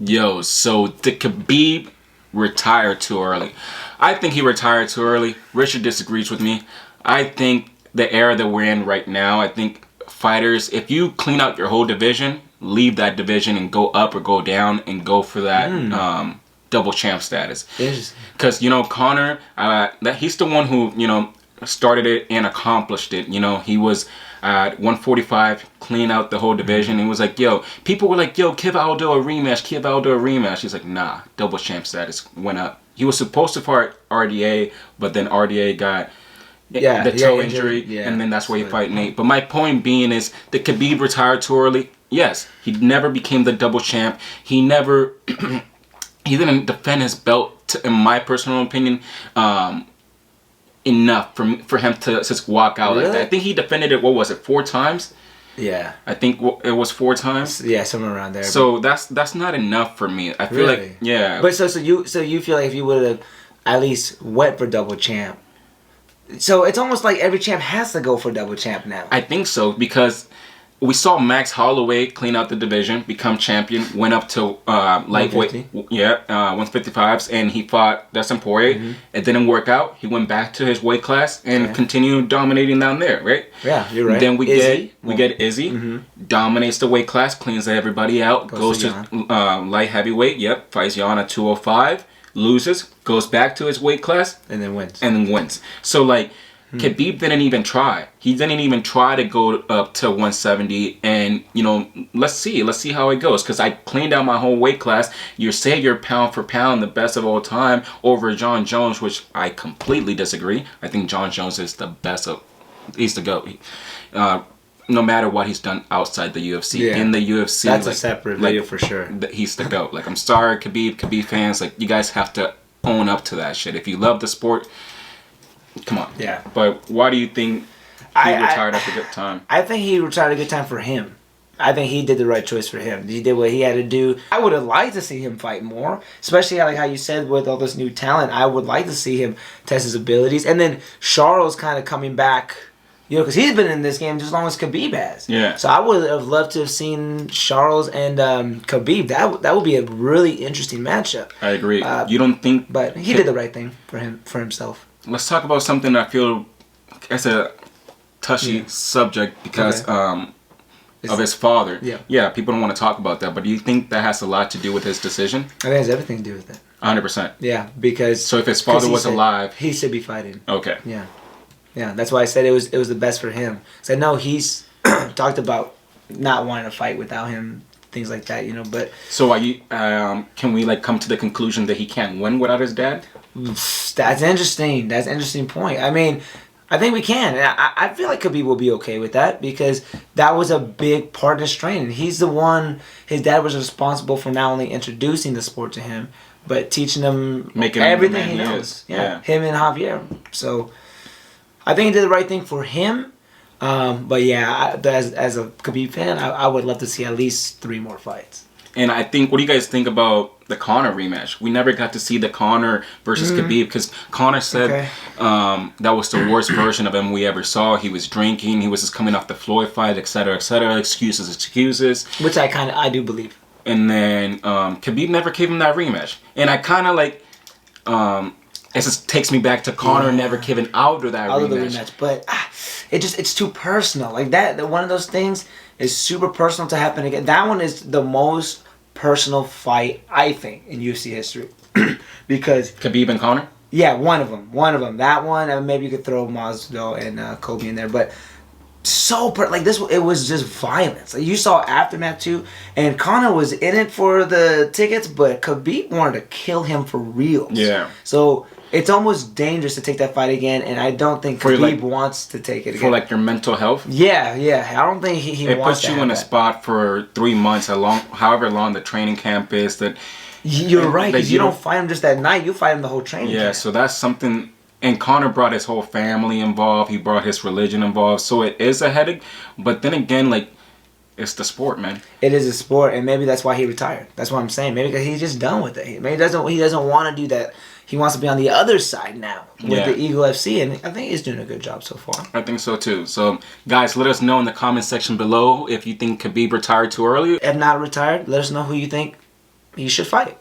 Yo, so did Khabib retire too early? I think he retired too early. Richard disagrees with me. I think the era that we're in right now, I think fighters, if you clean out your whole division, leave that division and go up or go down and go for that double champ status. Because, Conor, he's the one who, started it and accomplished it. He was at 145, clean out the whole division. He was like, people were like, give Aldo a rematch. He's like, nah, double champ status went up. He was supposed to fight RDA, but then RDA got the toe injury, and then that's why he fight Nate. But my point being is, did Khabib retire too early? Yes. He never became the double champ. He never, he didn't defend his belt, in my personal opinion, enough for him to just walk out like that. I think he defended it, 4 times? Yeah. I think it was 4 times. Yeah, somewhere around there. So that's not enough for me. I feel like, yeah. But so you feel like if you would have at least went for double champ, so it's almost like every champ has to go for double champ now. I think so, because we saw Max Holloway clean out the division, become champion, went up to lightweight, 155s, and he fought Dustin Poirier. It didn't work out. He went back to his weight class and continued dominating down there, right? Yeah, you're right. Then we get Izzy, dominates the weight class, cleans everybody out, goes to light heavyweight. Fights Jan at 205, loses, goes back to his weight class, and then wins. So like, Khabib didn't even try. He didn't even try to go up to 170, and let's see how it goes. Because I cleaned out my whole weight class. You say you're pound for pound the best of all time over John Jones, which I completely disagree. I think John Jones is the best he's the GOAT. No matter what he's done outside the UFC, in the UFC, that's a separate video for sure. He's the GOAT. Like, I'm sorry, Khabib fans. Like, you guys have to own up to that shit. If you love the sport, come on. Yeah. But why do you think he retired at a good time? I think he retired at a good time for him. I think he did the right choice for him. He did what he had to do. I would have liked to see him fight more, especially like how you said with all this new talent. I would like to see him test his abilities. And then Charles kind of coming back, because he's been in this game just as long as Khabib has. Yeah. So I would have loved to have seen Charles and Khabib. That would be a really interesting matchup. I agree. You don't think? But he did the right thing for himself. Let's talk about something I feel as a touchy subject because of his father. Yeah, people don't want to talk about that, but do you think that has a lot to do with his decision? I think it has everything to do with it. 100%. Yeah, because... So if his father was alive... He should be fighting. Okay. Yeah. Yeah, that's why I said it was the best for him. So I know he's talked about not wanting to fight without him, things like that, but... So are you, can we come to the conclusion that he can't win without his dad? That's interesting. That's an interesting point. I mean, I think we can. I feel like Khabib will be okay with that because that was a big part of his training. He's the one, his dad was responsible for not only introducing the sport to him, but teaching him everything he knows. Yeah, him and Javier. So I think he did the right thing for him. But yeah, as a Khabib fan, I would love to see at least 3 more fights. And I think, what do you guys think about the Conor rematch? We never got to see the Conor versus Khabib because Conor said that was the worst version of him we ever saw. He was drinking. He was just coming off the Floyd fight, etc., etc. Excuses. Which I do believe. And then Khabib never gave him that rematch. And I kind of it just takes me back to Conor never giving Aldo that rematch. But it's too personal. Like that one of those things is super personal to happen again. That one is the most personal fight, I think, in UFC history. Because Khabib and Conor? Yeah, one of them. That one, and maybe you could throw Masvidal and Kobe in there, but it was just violence. Like, you saw Aftermath too, and Conor was in it for the tickets, but Khabib wanted to kill him for real. Yeah. So it's almost dangerous to take that fight again, and I don't think Khabib wants to take it again. For your mental health? Yeah. I don't think he wants to. It puts you in a spot for 3 months, however long the training camp is. You're right, because you don't fight him just that night. You fight him the whole training camp. Yeah, so that's something. And Conor brought his whole family involved. He brought his religion involved. So it is a headache. But then again, it's the sport, man. It is a sport, and maybe that's why he retired. That's what I'm saying. Maybe because he's just done with it. Maybe he doesn't want to do that. He wants to be on the other side now with the Eagle FC, and I think he's doing a good job so far. I think so too. So, guys, let us know in the comment section below if you think Khabib retired too early. If not retired, let us know who you think he should fight.